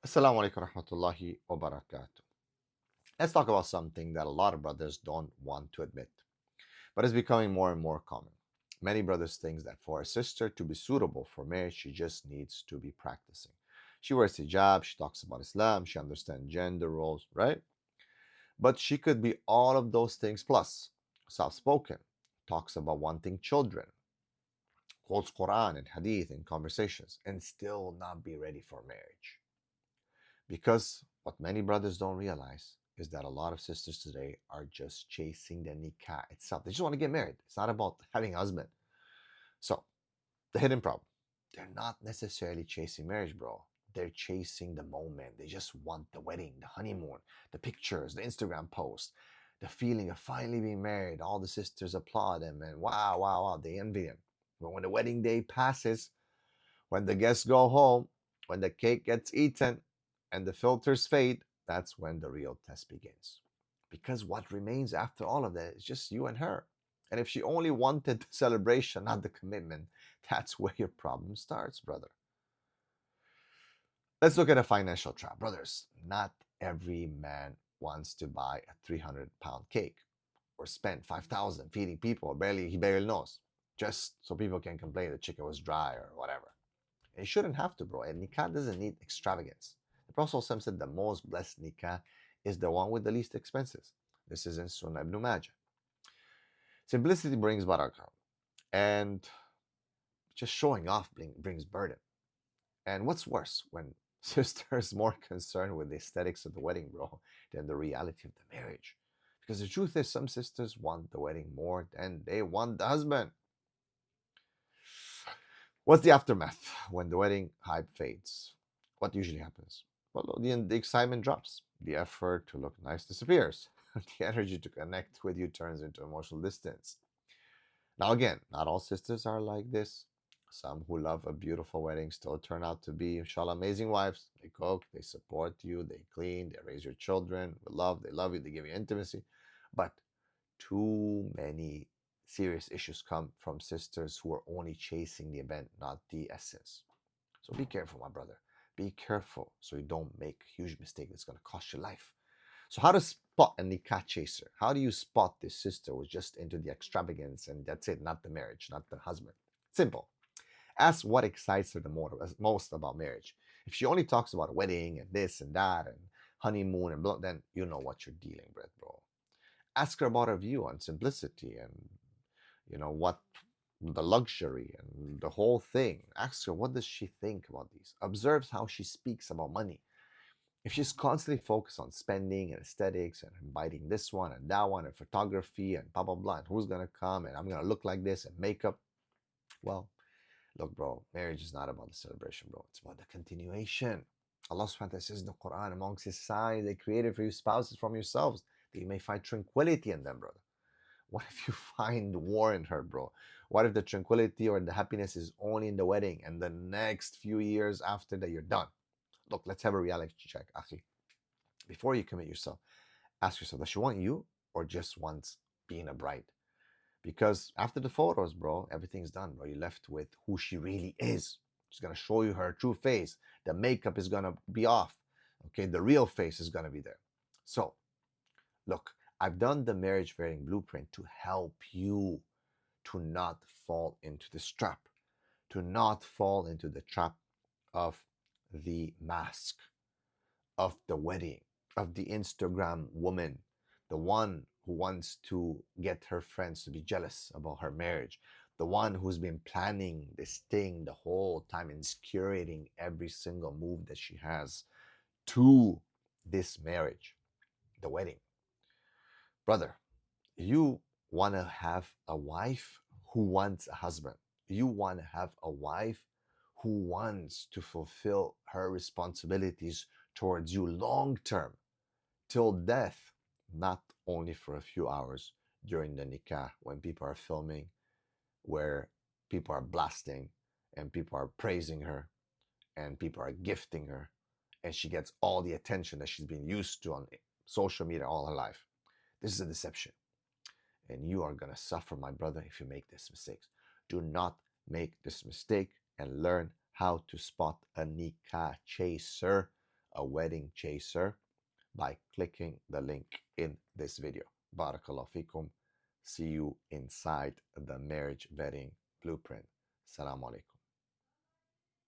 Assalamu alaikum rahmatullahi wa barakatuh. Let's talk about something that a lot of brothers don't want to admit, but is becoming more and more common. Many brothers think that for a sister to be suitable for marriage, she just needs to be practicing. She wears hijab, she talks about Islam, she understands gender roles, right? But she could be all of those things plus soft spoken, talks about wanting children, quotes Quran and Hadith in conversations, and still not be ready for marriage. Because what many brothers don't realize is that a lot of sisters today are just chasing the nikah itself. They just want to get married. It's not about having a husband. So, the hidden problem, they're not necessarily chasing marriage, bro. They're chasing the moment. They just want the wedding, the honeymoon, the pictures, the Instagram post, the feeling of finally being married. All the sisters applaud them and wow, wow, wow, they envy him. But when the wedding day passes, when the guests go home, when the cake gets eaten, and the filters fade, that's when the real test begins. Because what remains after all of that is just you and her. And if she only wanted the celebration, not the commitment, that's where your problem starts, brother. Let's look at a financial trap. Brothers, not every man wants to buy a 300-pound cake or spend 5,000 feeding people he barely knows, just so people can complain the chicken was dry or whatever. And you shouldn't have to, bro. And nikah doesn't need extravagance. The Prophet ﷺ said the most blessed nikah is the one with the least expenses. This is in Sunnah ibn Majah. Simplicity brings barakah, and just showing off brings burden. And what's worse, when sisters more concerned with the aesthetics of the wedding, bro, than the reality of the marriage. Because the truth is, some sisters want the wedding more than they want the husband. What's the aftermath when the wedding hype fades? What usually happens? Well, the excitement drops. The effort to look nice disappears. The energy to connect with you turns into emotional distance. Now, again, not all sisters are like this. Some who love a beautiful wedding still turn out to be, inshallah, amazing wives. They cook, they support you, they clean, they raise your children with love, they love you, they give you intimacy. But too many serious issues come from sisters who are only chasing the event, not the essence. So be careful, my brother. Be careful so you don't make a huge mistake that's going to cost your life. So how to spot a Nikkah chaser? How do you spot this sister who's just into the extravagance and that's it, not the marriage, not the husband? Simple. Ask what excites her the most about marriage. If she only talks about a wedding and this and that and honeymoon and blah, then you know what you're dealing with, bro. Ask her about her view on simplicity and what the luxury and the whole thing. Ask her what does she think about these. Observe how she speaks about money. If she's constantly focused on spending and aesthetics and inviting this one and that one and photography and blah blah blah and who's gonna come and I'm gonna look like this and makeup, well, look, bro, marriage is not about the celebration, bro. It's about the continuation. Allah subhanahu wa ta'ala says in the Quran, amongst his signs they created for you spouses from yourselves, that you may find tranquility in them, brother. What if you find war in her, bro? What if the tranquility or the happiness is only in the wedding and the next few years after that you're done? Look, let's have a reality check, Akhi. Before you commit yourself, ask yourself, does she want you or just wants being a bride? Because after the photos, bro, everything's done, bro. You're left with who she really is. She's gonna show you her true face. The makeup is gonna be off. Okay, the real face is gonna be there. So, look, I've done the marriage wedding blueprint to help you to not fall into this trap, to not fall into the trap of the mask, of the wedding, of the Instagram woman, the one who wants to get her friends to be jealous about her marriage, the one who's been planning this thing the whole time and is curating every single move that she has to this marriage, the wedding. Brother, you want to have a wife who wants a husband. You want to have a wife who wants to fulfill her responsibilities towards you long term, till death, not only for a few hours during the nikah when people are filming, where people are blasting and people are praising her and people are gifting her and she gets all the attention that she's been used to on social media all her life. This is a deception. And you are going to suffer, my brother, if you make this mistake. Do not make this mistake and learn how to spot a nikah chaser, a wedding chaser by clicking the link in this video. Barakallahu fikum. See you inside the marriage vetting blueprint. Assalamu alaikum.